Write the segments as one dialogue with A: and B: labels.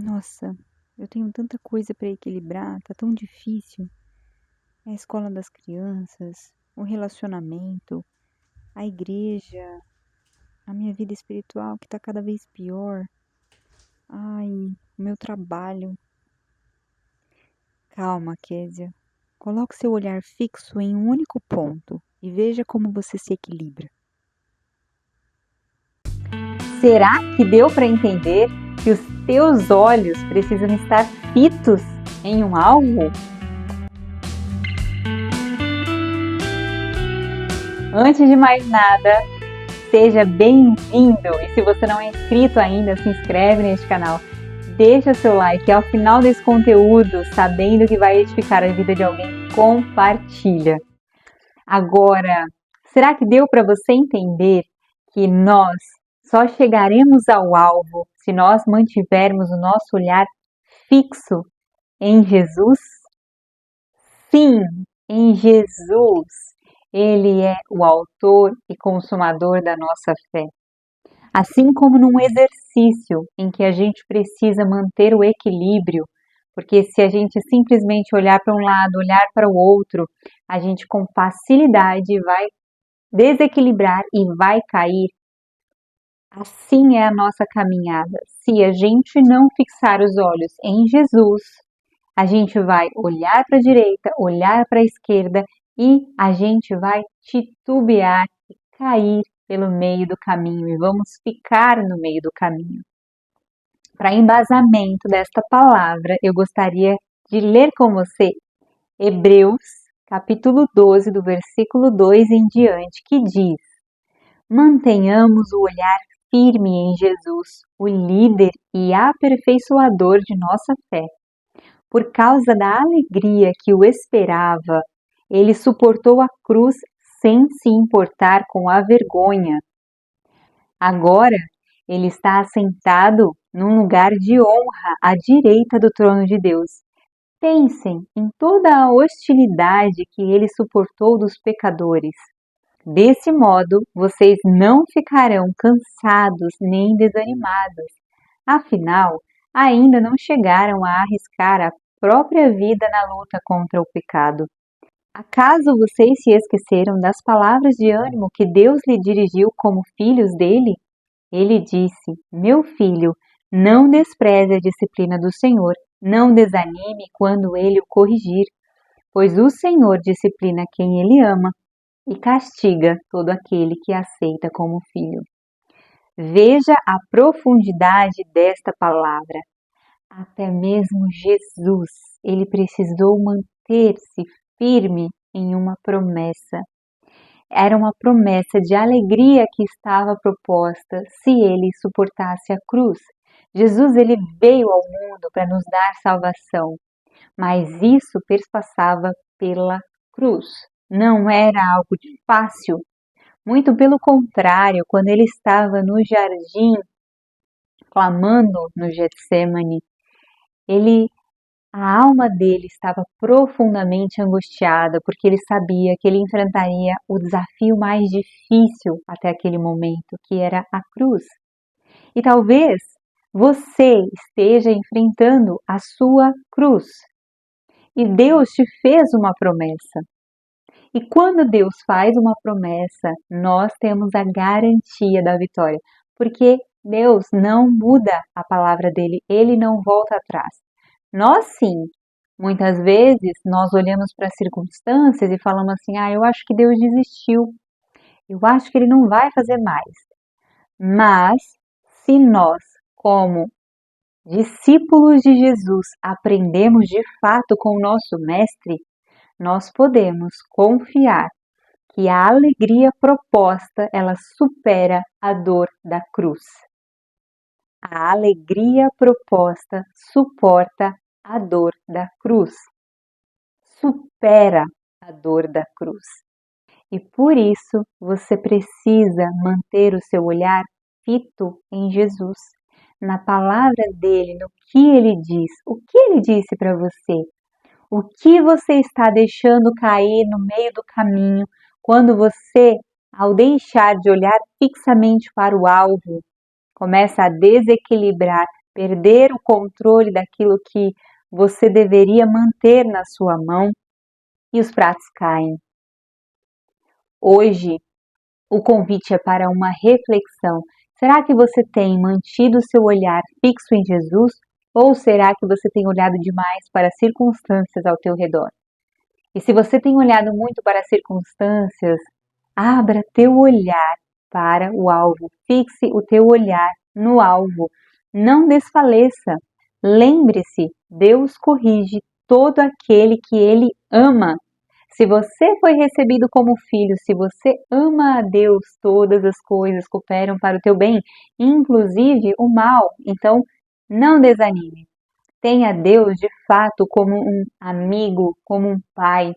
A: Nossa, eu tenho tanta coisa para equilibrar, tá tão difícil. É a escola das crianças, o relacionamento, a igreja, a minha vida espiritual que tá cada vez pior. Ai, o meu trabalho. Calma, Késia. Coloque seu olhar fixo em um único ponto e veja como você se equilibra.
B: Será que deu para entender que os teus olhos precisam estar fitos em um alvo? Antes de mais nada, seja bem-vindo! E se você não é inscrito ainda, se inscreve neste canal. Deixa seu like e ao final desse conteúdo, sabendo que vai edificar a vida de alguém, compartilha. Agora, será que deu para você entender que nós só chegaremos ao alvo se nós mantivermos o nosso olhar fixo em Jesus? Sim, em Jesus. Ele é o autor e consumador da nossa fé. Assim como num exercício em que a gente precisa manter o equilíbrio, porque se a gente simplesmente olhar para um lado, olhar para o outro, a gente com facilidade vai desequilibrar e vai cair. Assim é a nossa caminhada. Se a gente não fixar os olhos em Jesus, a gente vai olhar para a direita, olhar para a esquerda e a gente vai titubear e cair pelo meio do caminho e vamos ficar no meio do caminho. Para embasamento desta palavra, eu gostaria de ler com você Hebreus, capítulo 12, do versículo 2 em diante, que diz: mantenhamos o olhar firme em Jesus, o líder e aperfeiçoador de nossa fé. Por causa da alegria que o esperava, ele suportou a cruz sem se importar com a vergonha. Agora, ele está assentado num lugar de honra à direita do trono de Deus. Pensem em toda a hostilidade que ele suportou dos pecadores. Desse modo, vocês não ficarão cansados nem desanimados. Afinal, ainda não chegaram a arriscar a própria vida na luta contra o pecado. Acaso vocês se esqueceram das palavras de ânimo que Deus lhe dirigiu como filhos dele? Ele disse: meu filho, não despreze a disciplina do Senhor, não desanime quando ele o corrigir, pois o Senhor disciplina quem ele ama e castiga todo aquele que aceita como filho. Veja a profundidade desta palavra. Até mesmo Jesus, ele precisou manter-se firme em uma promessa. Era uma promessa de alegria que estava proposta se ele suportasse a cruz. Jesus, ele veio ao mundo para nos dar salvação, mas isso perspassava pela cruz. Não era algo fácil. Muito pelo contrário, quando ele estava no jardim, clamando no Getsemane, a alma dele estava profundamente angustiada, porque ele sabia que ele enfrentaria o desafio mais difícil até aquele momento, que era a cruz. E talvez você esteja enfrentando a sua cruz. E Deus te fez uma promessa. E quando Deus faz uma promessa, nós temos a garantia da vitória, porque Deus não muda a palavra dele, ele não volta atrás. Nós sim, muitas vezes nós olhamos para as circunstâncias e falamos assim: eu acho que Deus desistiu, eu acho que ele não vai fazer mais. Mas se nós, como discípulos de Jesus, aprendemos de fato com o nosso mestre, nós podemos confiar que a alegria proposta, ela supera a dor da cruz. A alegria proposta suporta a dor da cruz. Supera a dor da cruz. E por isso você precisa manter o seu olhar fito em Jesus, na palavra dele, no que ele diz. O que ele disse para você? O que você está deixando cair no meio do caminho quando você, ao deixar de olhar fixamente para o alvo, começa a desequilibrar perder o controle daquilo que você deveria manter na sua mão e os pratos caem. Hoje, o convite é para uma reflexão. Será que você tem mantido seu olhar fixo em Jesus ou será que você tem olhado demais para as circunstâncias ao teu redor? E se você tem olhado muito para as circunstâncias, abra teu olhar para o alvo. Fixe o teu olhar no alvo. Não desfaleça. Lembre-se, Deus corrige todo aquele que Ele ama. Se você foi recebido como filho, se você ama a Deus, todas as coisas cooperam para o teu bem, inclusive o mal. Então, não desanime. Tenha Deus de fato como um amigo, como um pai,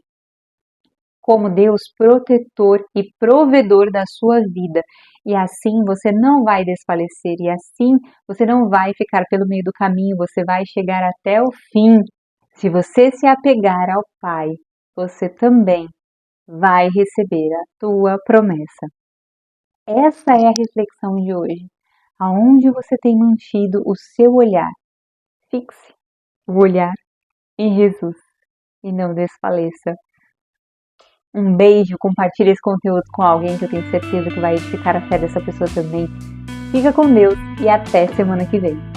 B: como Deus protetor e provedor da sua vida. E assim você não vai desfalecer, e assim você não vai ficar pelo meio do caminho, você vai chegar até o fim. Se você se apegar ao Pai, você também vai receber a tua promessa. Essa é a reflexão de hoje. Aonde você tem mantido o seu olhar? Fixe o olhar em Jesus e não desfaleça. Um beijo, compartilhe esse conteúdo com alguém que eu tenho certeza que vai edificar a fé dessa pessoa também. Fica com Deus e até semana que vem.